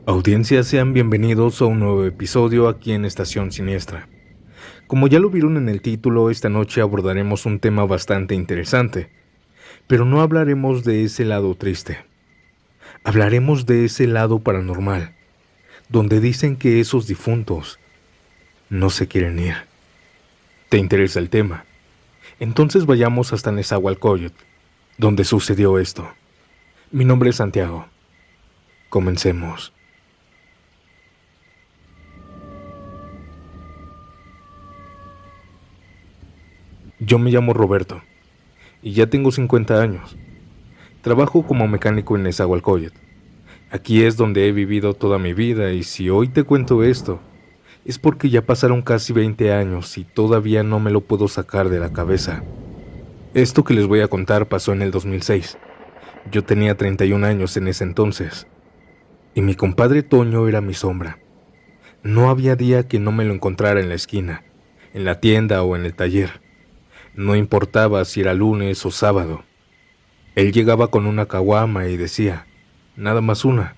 Audiencia, sean bienvenidos a un nuevo episodio aquí en Estación Siniestra. Como ya lo vieron en el título, esta noche abordaremos un tema bastante interesante, pero no hablaremos de ese lado triste. Hablaremos de ese lado paranormal, donde dicen que esos difuntos no se quieren ir. ¿Te interesa el tema? Entonces vayamos hasta Nezahualcóyotl, donde sucedió esto. Mi nombre es Santiago. Comencemos. Yo me llamo Roberto y ya tengo 50 años. Trabajo como mecánico en Nezahualcóyotl. Aquí es donde he vivido toda mi vida y si hoy te cuento esto, es porque ya pasaron casi 20 años y todavía no me lo puedo sacar de la cabeza. Esto que les voy a contar pasó en el 2006. Yo tenía 31 años en ese entonces y mi compadre Toño era mi sombra. No había día que no me lo encontrara en la esquina, en la tienda o en el taller. No importaba si era lunes o sábado. Él llegaba con una caguama y decía, nada más una.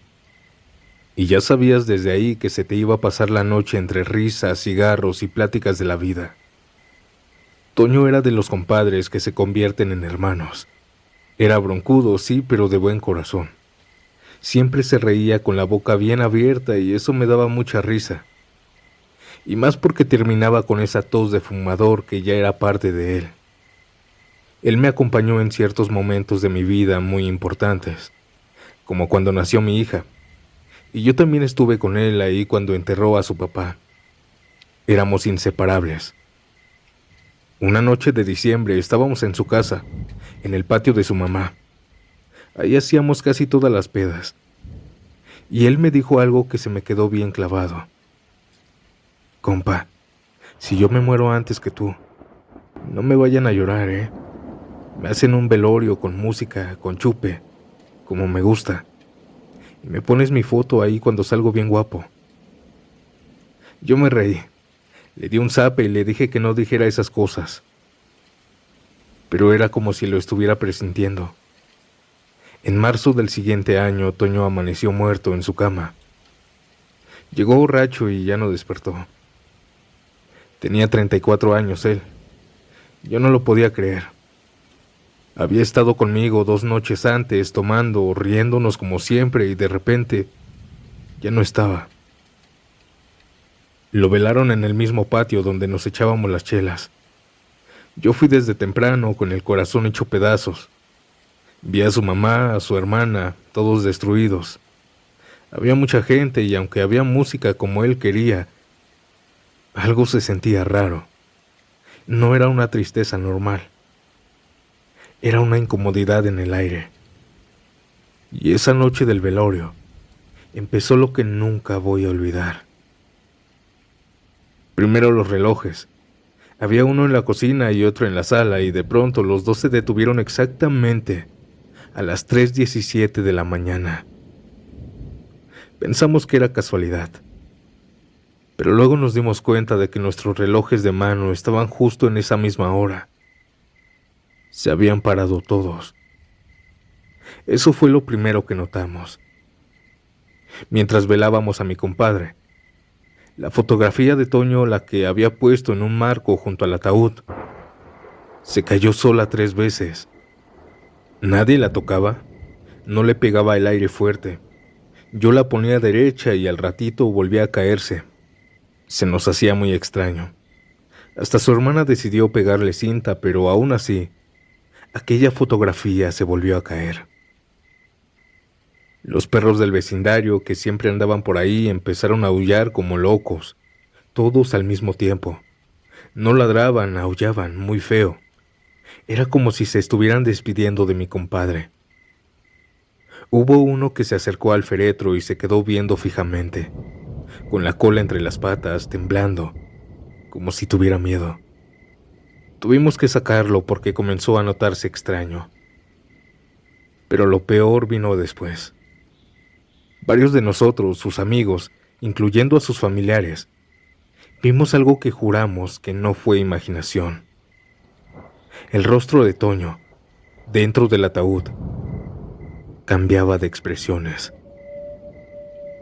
Y ya sabías desde ahí que se te iba a pasar la noche entre risas, cigarros y pláticas de la vida. Toño era de los compadres que se convierten en hermanos. Era broncudo, sí, pero de buen corazón. Siempre se reía con la boca bien abierta y eso me daba mucha risa. Y más porque terminaba con esa tos de fumador que ya era parte de él. Él me acompañó en ciertos momentos de mi vida muy importantes, como cuando nació mi hija. Y yo también estuve con él ahí cuando enterró a su papá. Éramos inseparables. Una noche de diciembre estábamos en su casa, en el patio de su mamá. Ahí hacíamos casi todas las pedas. Y él me dijo algo que se me quedó bien clavado. Compa, si yo me muero antes que tú, no me vayan a llorar, ¿eh? Me hacen un velorio con música, con chupe, como me gusta. Y me pones mi foto ahí cuando salgo bien guapo. Yo me reí. Le di un zape y le dije que no dijera esas cosas. Pero era como si lo estuviera presintiendo. En marzo del siguiente año, Toño amaneció muerto en su cama. Llegó borracho y ya no despertó. Tenía 34 años él. Yo no lo podía creer. Había estado conmigo 2 noches antes, tomando, riéndonos como siempre, y de repente ya no estaba. Lo velaron en el mismo patio donde nos echábamos las chelas. Yo fui desde temprano con el corazón hecho pedazos. Vi a su mamá, a su hermana, todos destruidos. Había mucha gente y aunque había música como él quería, algo se sentía raro. No era una tristeza normal. Era una incomodidad en el aire. Y esa noche del velorio empezó lo que nunca voy a olvidar. Primero los relojes. Había uno en la cocina y otro en la sala y de pronto los dos se detuvieron exactamente a las 3:17 de la mañana. Pensamos que era casualidad, pero luego nos dimos cuenta de que nuestros relojes de mano estaban justo en esa misma hora. Se habían parado todos. Eso fue lo primero que notamos. Mientras velábamos a mi compadre, la fotografía de Toño, la que había puesto en un marco junto al ataúd, se cayó sola 3 veces. Nadie la tocaba, no le pegaba el aire fuerte. Yo la ponía derecha y al ratito volvía a caerse. Se nos hacía muy extraño. Hasta su hermana decidió pegarle cinta, pero aún así, aquella fotografía se volvió a caer. Los perros del vecindario que siempre andaban por ahí empezaron a aullar como locos, todos al mismo tiempo. No ladraban, aullaban, muy feo. Era como si se estuvieran despidiendo de mi compadre. Hubo uno que se acercó al féretro y se quedó viendo fijamente, con la cola entre las patas, temblando, como si tuviera miedo. Tuvimos que sacarlo porque comenzó a notarse extraño. Pero lo peor vino después. Varios de nosotros, sus amigos, incluyendo a sus familiares, vimos algo que juramos que no fue imaginación. El rostro de Toño, dentro del ataúd, cambiaba de expresiones.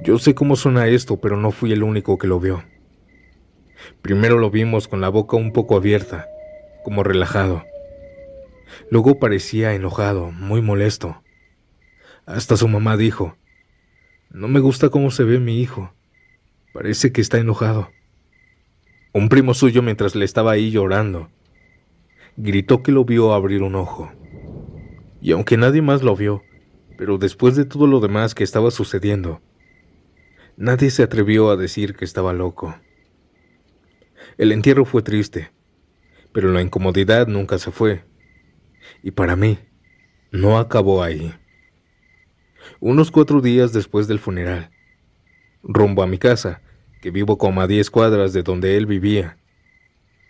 Yo sé cómo suena esto, pero no fui el único que lo vio. Primero lo vimos con la boca un poco abierta, como relajado. Luego parecía enojado, muy molesto. Hasta su mamá dijo: "No me gusta cómo se ve mi hijo. Parece que está enojado". Un primo suyo, mientras le estaba ahí llorando, gritó que lo vio abrir un ojo. Y aunque nadie más lo vio, pero después de todo lo demás que estaba sucediendo, nadie se atrevió a decir que estaba loco. El entierro fue triste, pero la incomodidad nunca se fue. Y para mí, no acabó ahí. Unos 4 días después del funeral, rumbo a mi casa, que vivo como a 10 cuadras de donde él vivía,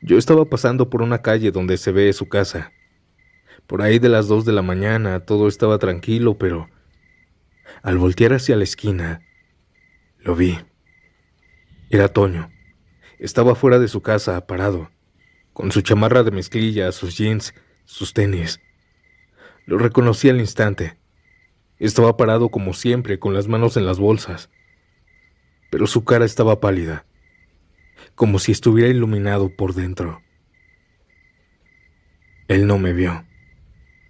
yo estaba pasando por una calle donde se ve su casa. Por ahí de las 2 de la mañana todo estaba tranquilo, pero al voltear hacia la esquina, lo vi. Era Toño. Estaba fuera de su casa, parado, con su chamarra de mezclilla, sus jeans, sus tenis. Lo reconocí al instante. Estaba parado como siempre, con las manos en las bolsas, pero su cara estaba pálida, como si estuviera iluminado por dentro. Él no me vio,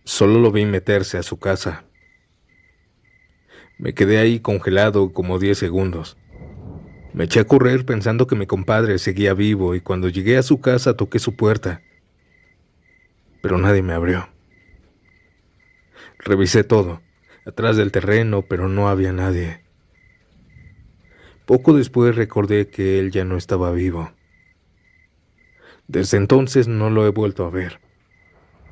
solo lo vi meterse a su casa. Me quedé ahí congelado como 10 segundos. Me eché a correr pensando que mi compadre seguía vivo, y cuando llegué a su casa toqué su puerta, pero nadie me abrió. Revisé todo, atrás del terreno, pero no había nadie. Poco después recordé que él ya no estaba vivo. Desde entonces no lo he vuelto a ver,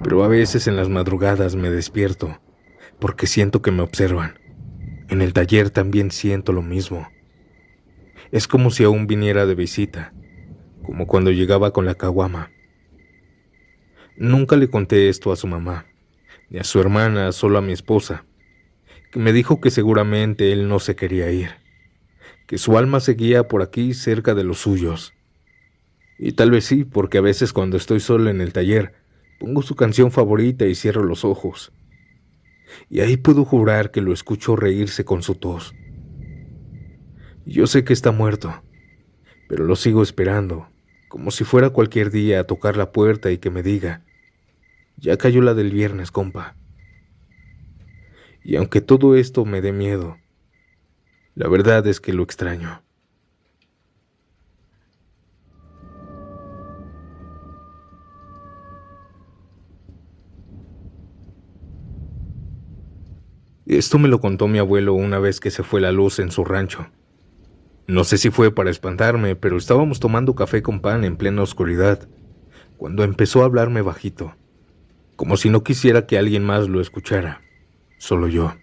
pero a veces en las madrugadas me despierto porque siento que me observan. En el taller también siento lo mismo. Es como si aún viniera de visita, como cuando llegaba con la caguama. Nunca le conté esto a su mamá, ni a su hermana, solo a mi esposa, que me dijo que seguramente él no se quería ir, que su alma seguía por aquí cerca de los suyos. Y tal vez sí, porque a veces cuando estoy solo en el taller, pongo su canción favorita y cierro los ojos. Y ahí puedo jurar que lo escucho reírse con su tos. Yo sé que está muerto, pero lo sigo esperando, como si fuera cualquier día a tocar la puerta y que me diga: "Ya cayó la del viernes, compa". Y aunque todo esto me dé miedo, la verdad es que lo extraño. Esto me lo contó mi abuelo una vez que se fue la luz en su rancho. No sé si fue para espantarme, pero estábamos tomando café con pan en plena oscuridad, cuando empezó a hablarme bajito, como si no quisiera que alguien más lo escuchara, solo yo.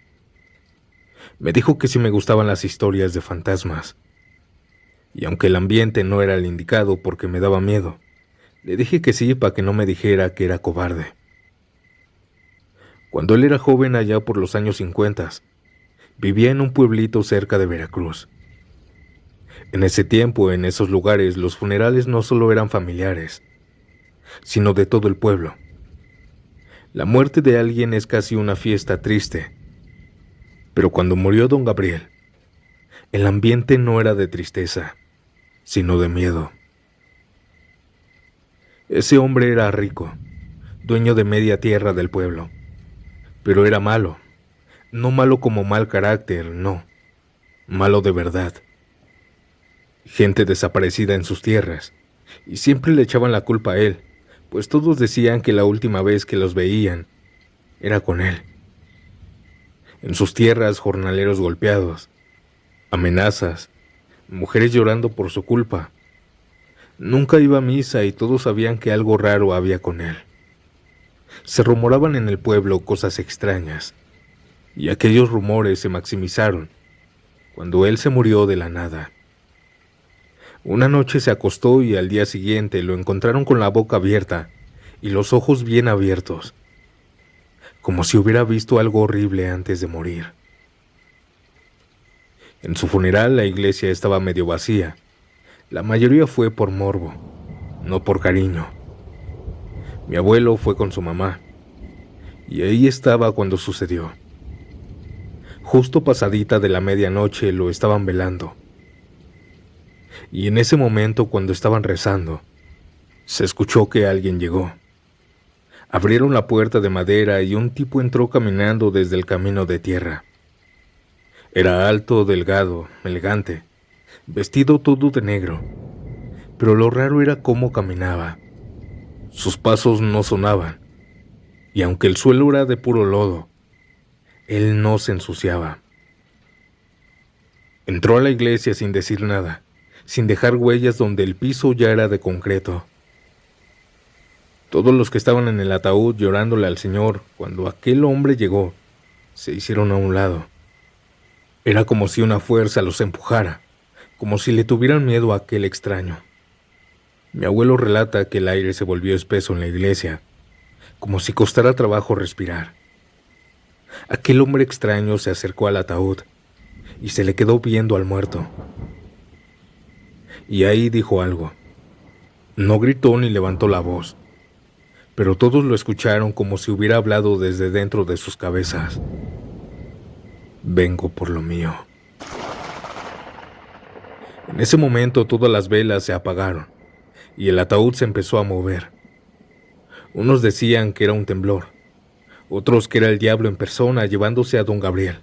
Me dijo que si me gustaban las historias de fantasmas, y aunque el ambiente no era el indicado porque me daba miedo, le dije que sí para que no me dijera que era cobarde. Cuando él era joven, allá por los años 50, vivía en un pueblito cerca de Veracruz. En ese tiempo, en esos lugares, los funerales no solo eran familiares, sino de todo el pueblo. La muerte de alguien es casi una fiesta triste, pero cuando murió don Gabriel, el ambiente no era de tristeza, sino de miedo. Ese hombre era rico, dueño de media tierra del pueblo, pero era malo, no malo como mal carácter, no, malo de verdad. Gente desaparecida en sus tierras, y siempre le echaban la culpa a él, pues todos decían que la última vez que los veían era con él. En sus tierras, jornaleros golpeados, amenazas, mujeres llorando por su culpa. Nunca iba a misa y todos sabían que algo raro había con él. Se rumoraban en el pueblo cosas extrañas, y aquellos rumores se maximizaron cuando él se murió de la nada. Una noche se acostó y al día siguiente lo encontraron con la boca abierta y los ojos bien abiertos, como si hubiera visto algo horrible antes de morir. En su funeral la iglesia estaba medio vacía. La mayoría fue por morbo, no por cariño. Mi abuelo fue con su mamá, y ahí estaba cuando sucedió. Justo pasadita de la medianoche lo estaban velando. Y en ese momento, cuando estaban rezando, se escuchó que alguien llegó. Abrieron la puerta de madera y un tipo entró caminando desde el camino de tierra. Era alto, delgado, elegante, vestido todo de negro, pero lo raro era cómo caminaba. Sus pasos no sonaban, y aunque el suelo era de puro lodo, él no se ensuciaba. Entró a la iglesia sin decir nada, sin dejar huellas donde el piso ya era de concreto. Todos los que estaban en el ataúd llorándole al Señor cuando aquel hombre llegó, se hicieron a un lado. Era como si una fuerza los empujara, como si le tuvieran miedo a aquel extraño. Mi abuelo relata que el aire se volvió espeso en la iglesia, como si costara trabajo respirar. Aquel hombre extraño se acercó al ataúd y se le quedó viendo al muerto. Y ahí dijo algo. No gritó ni levantó la voz, pero todos lo escucharon como si hubiera hablado desde dentro de sus cabezas. Vengo por lo mío. En ese momento todas las velas se apagaron y el ataúd se empezó a mover. Unos decían que era un temblor, otros que era el diablo en persona llevándose a don Gabriel.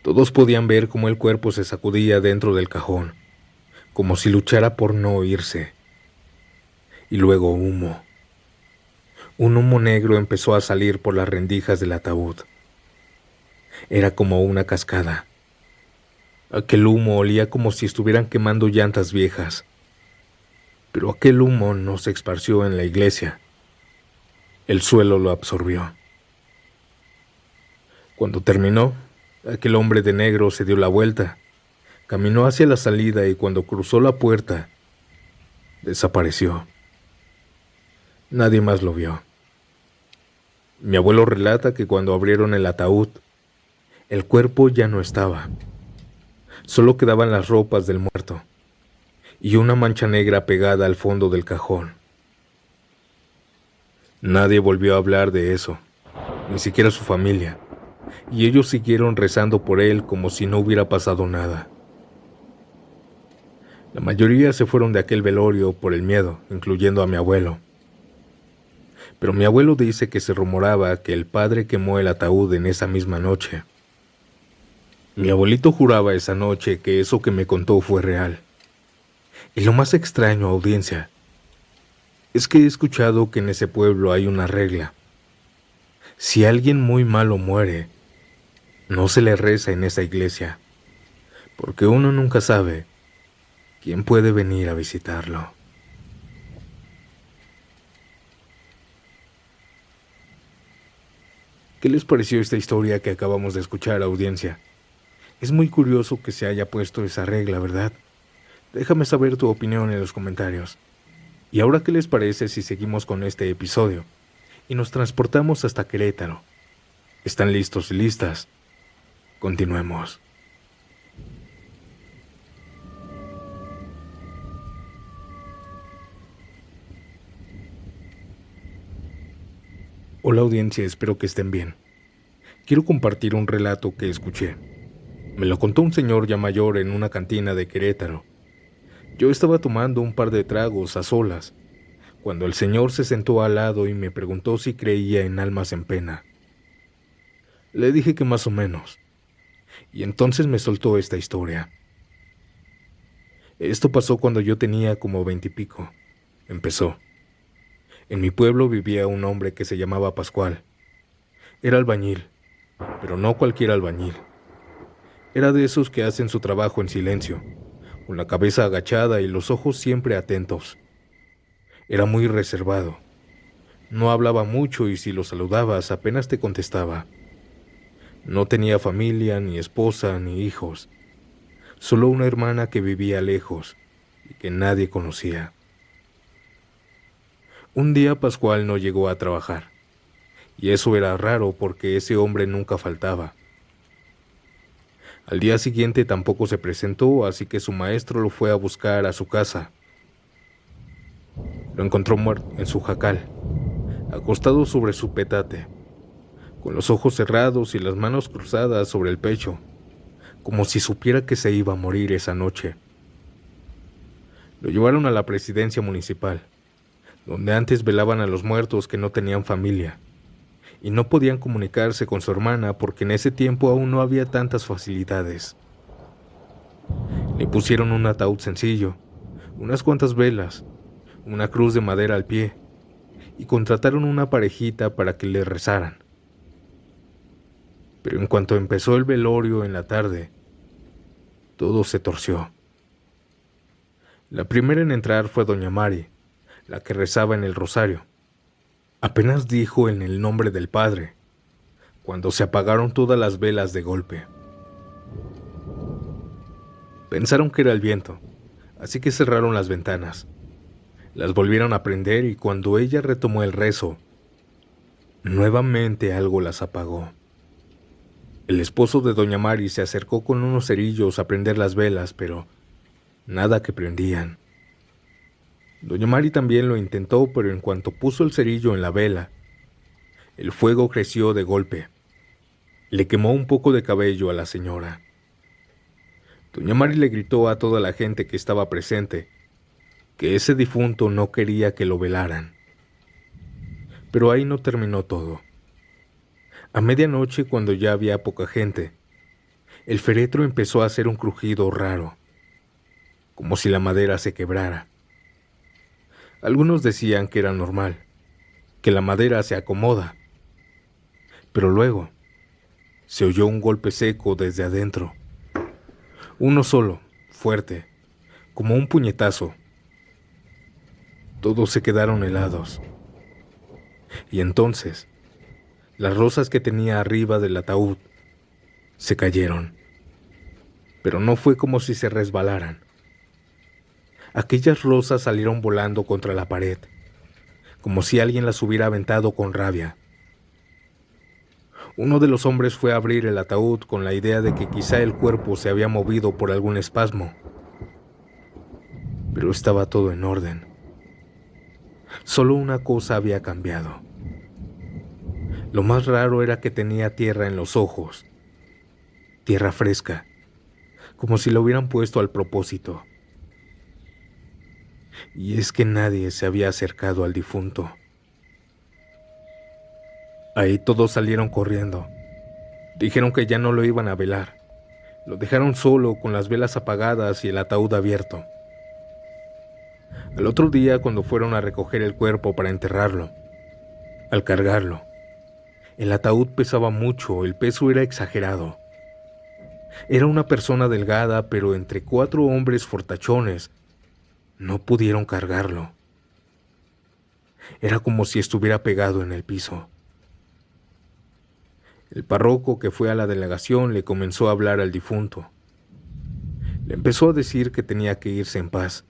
Todos podían ver cómo el cuerpo se sacudía dentro del cajón, como si luchara por no irse. Y luego humo. Un humo negro empezó a salir por las rendijas del ataúd. Era como una cascada. Aquel humo olía como si estuvieran quemando llantas viejas. Pero aquel humo no se esparció en la iglesia. El suelo lo absorbió. Cuando terminó, aquel hombre de negro se dio la vuelta, caminó hacia la salida y cuando cruzó la puerta, desapareció. Nadie más lo vio. Mi abuelo relata que cuando abrieron el ataúd, el cuerpo ya no estaba. Solo quedaban las ropas del muerto y una mancha negra pegada al fondo del cajón. Nadie volvió a hablar de eso, ni siquiera su familia, y ellos siguieron rezando por él como si no hubiera pasado nada. La mayoría se fueron de aquel velorio por el miedo, incluyendo a mi abuelo. Pero mi abuelo dice que se rumoraba que el padre quemó el ataúd en esa misma noche. Mi abuelito juraba esa noche que eso que me contó fue real. Y lo más extraño, audiencia, es que he escuchado que en ese pueblo hay una regla. Si alguien muy malo muere, no se le reza en esa iglesia, porque uno nunca sabe quién puede venir a visitarlo. ¿Qué les pareció esta historia que acabamos de escuchar, audiencia? Es muy curioso que se haya puesto esa regla, ¿verdad? Déjame saber tu opinión en los comentarios. ¿Y ahora qué les parece si seguimos con este episodio y nos transportamos hasta Querétaro? ¿Están listos y listas? Continuemos. Hola audiencia, espero que estén bien. Quiero compartir un relato que escuché. Me lo contó un señor ya mayor en una cantina de Querétaro. Yo estaba tomando un par de tragos a solas, cuando el señor se sentó al lado y me preguntó si creía en almas en pena. Le dije que más o menos, y entonces me soltó esta historia. Esto pasó cuando yo tenía como 20 y pico. Empezó. En mi pueblo vivía un hombre que se llamaba Pascual. Era albañil, pero no cualquier albañil. Era de esos que hacen su trabajo en silencio, con la cabeza agachada y los ojos siempre atentos. Era muy reservado. No hablaba mucho y si lo saludabas apenas te contestaba. No tenía familia, ni esposa, ni hijos. Solo una hermana que vivía lejos y que nadie conocía. Un día Pascual no llegó a trabajar, y eso era raro porque ese hombre nunca faltaba. Al día siguiente tampoco se presentó, así que su maestro lo fue a buscar a su casa. Lo encontró muerto en su jacal, acostado sobre su petate. con los ojos cerrados y las manos cruzadas sobre el pecho, como si supiera que se iba a morir esa noche. Lo llevaron a la presidencia municipal, donde antes velaban a los muertos que no tenían familia, y no podían comunicarse con su hermana porque en ese tiempo aún no había tantas facilidades. Le pusieron un ataúd sencillo, unas cuantas velas, una cruz de madera al pie, y contrataron una parejita para que le rezaran. Pero en cuanto empezó el velorio en la tarde, todo se torció. La primera en entrar fue doña Mari, la que rezaba en el rosario. Apenas dijo en el nombre del Padre, cuando se apagaron todas las velas de golpe. Pensaron que era el viento, así que cerraron las ventanas. Las volvieron a prender y cuando ella retomó el rezo, nuevamente algo las apagó. El esposo de doña Mari se acercó con unos cerillos a prender las velas, pero nada que prendían. Doña Mari también lo intentó, pero en cuanto puso el cerillo en la vela, el fuego creció de golpe. Le quemó un poco de cabello a la señora. Doña Mari le gritó a toda la gente que estaba presente que ese difunto no quería que lo velaran. Pero ahí no terminó todo. A medianoche, cuando ya había poca gente, el féretro empezó a hacer un crujido raro, como si la madera se quebrara. Algunos decían que era normal, que la madera se acomoda, pero luego se oyó un golpe seco desde adentro. Uno solo, fuerte, como un puñetazo. Todos se quedaron helados. Y entonces, las rosas que tenía arriba del ataúd se cayeron. Pero no fue como si se resbalaran. Aquellas rosas salieron volando contra la pared, como si alguien las hubiera aventado con rabia. Uno de los hombres fue a abrir el ataúd con la idea de que quizá el cuerpo se había movido por algún espasmo. Pero estaba todo en orden. Solo una cosa había cambiado. Lo más raro era que tenía tierra en los ojos. Tierra fresca, como si lo hubieran puesto al propósito. Y es que nadie se había acercado al difunto. Ahí todos salieron corriendo. Dijeron que ya no lo iban a velar. Lo dejaron solo con las velas apagadas y el ataúd abierto. Al otro día, cuando fueron a recoger el cuerpo para enterrarlo, al cargarlo, el ataúd pesaba mucho, el peso era exagerado. Era una persona delgada, pero entre 4 hombres fortachones no pudieron cargarlo. Era como si estuviera pegado en el piso. El párroco que fue a la delegación le comenzó a hablar al difunto. Le empezó a decir que tenía que irse en paz,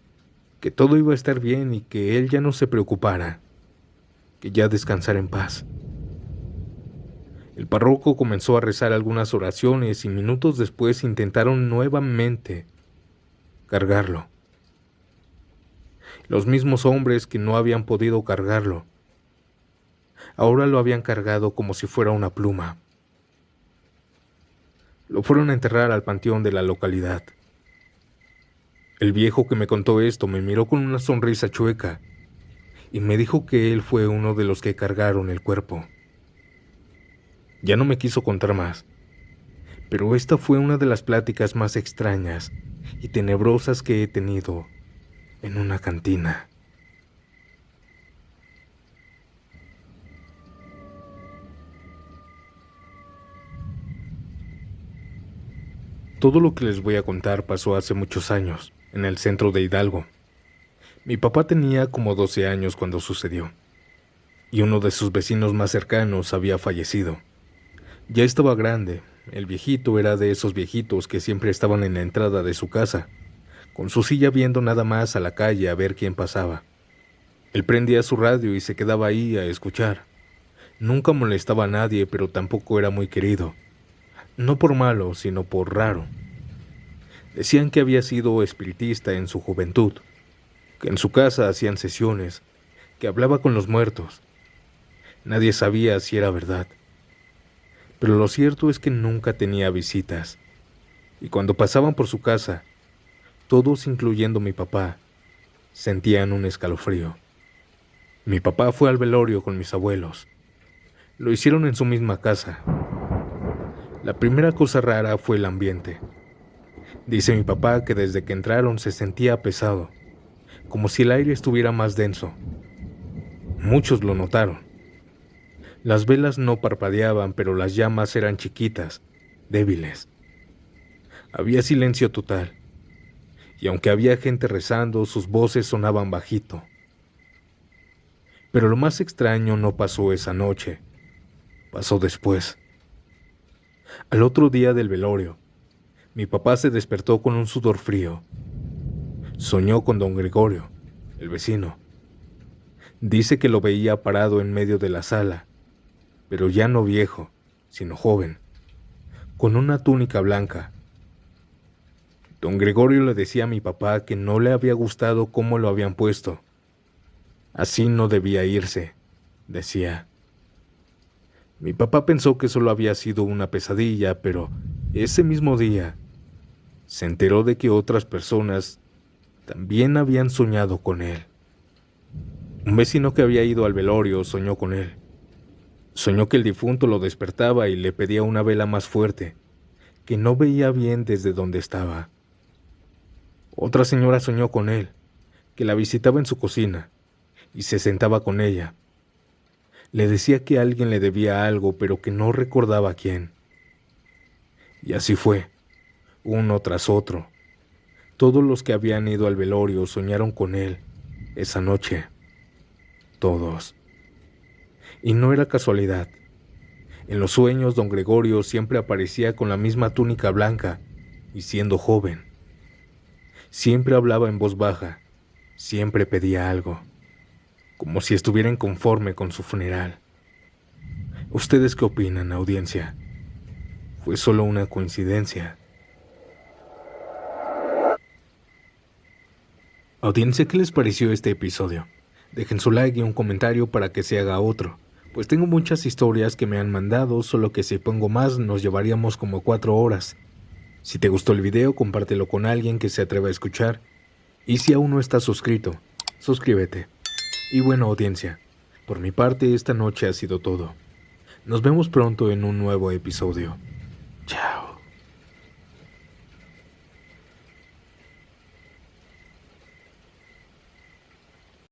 que todo iba a estar bien y que él ya no se preocupara, que ya descansara en paz. El párroco comenzó a rezar algunas oraciones y minutos después intentaron nuevamente cargarlo. Los mismos hombres que no habían podido cargarlo, ahora lo habían cargado como si fuera una pluma. Lo fueron a enterrar al panteón de la localidad. El viejo que me contó esto me miró con una sonrisa chueca y me dijo que él fue uno de los que cargaron el cuerpo. Ya no me quiso contar más, pero esta fue una de las pláticas más extrañas y tenebrosas que he tenido en una cantina. Todo lo que les voy a contar pasó hace muchos años, en el centro de Hidalgo. Mi papá tenía como 12 años cuando sucedió, y uno de sus vecinos más cercanos había fallecido. Ya estaba grande, el viejito era de esos viejitos que siempre estaban en la entrada de su casa, con su silla viendo nada más a la calle a ver quién pasaba. Él prendía su radio y se quedaba ahí a escuchar. Nunca molestaba a nadie, pero tampoco era muy querido. No por malo, sino por raro. Decían que había sido espiritista en su juventud, que en su casa hacían sesiones, que hablaba con los muertos. Nadie sabía si era verdad. Pero lo cierto es que nunca tenía visitas, y cuando pasaban por su casa, todos, incluyendo mi papá, sentían un escalofrío. Mi papá fue al velorio con mis abuelos. Lo hicieron en su misma casa. La primera cosa rara fue el ambiente. Dice mi papá que desde que entraron se sentía pesado, como si el aire estuviera más denso. Muchos lo notaron. Las velas no parpadeaban, pero las llamas eran chiquitas, débiles. Había silencio total, y aunque había gente rezando, sus voces sonaban bajito. Pero lo más extraño no pasó esa noche, pasó después. Al otro día del velorio, mi papá se despertó con un sudor frío. Soñó con don Gregorio, el vecino. Dice que lo veía parado en medio de la sala, pero ya no viejo, sino joven, con una túnica blanca. Don Gregorio le decía a mi papá que no le había gustado cómo lo habían puesto. Así no debía irse, decía. Mi papá pensó que solo había sido una pesadilla, pero ese mismo día se enteró de que otras personas también habían soñado con él. Un vecino que había ido al velorio soñó con él. Soñó que el difunto lo despertaba y le pedía una vela más fuerte, que no veía bien desde donde estaba. Otra señora soñó con él, que la visitaba en su cocina y se sentaba con ella. Le decía que alguien le debía algo, pero que no recordaba quién. Y así fue, uno tras otro. Todos los que habían ido al velorio soñaron con él esa noche. Todos. Y no era casualidad. En los sueños, don Gregorio siempre aparecía con la misma túnica blanca y siendo joven. Siempre hablaba en voz baja, siempre pedía algo, como si estuviera inconforme con su funeral. ¿Ustedes qué opinan, audiencia? ¿Fue solo una coincidencia? Audiencia, ¿qué les pareció este episodio? Dejen su like y un comentario para que se haga otro, pues tengo muchas historias que me han mandado, solo que si pongo más nos llevaríamos como 4 horas. Si te gustó el video, compártelo con alguien que se atreva a escuchar. Y si aún no estás suscrito, suscríbete. Y bueno, audiencia, por mi parte esta noche ha sido todo. Nos vemos pronto en un nuevo episodio. Chao.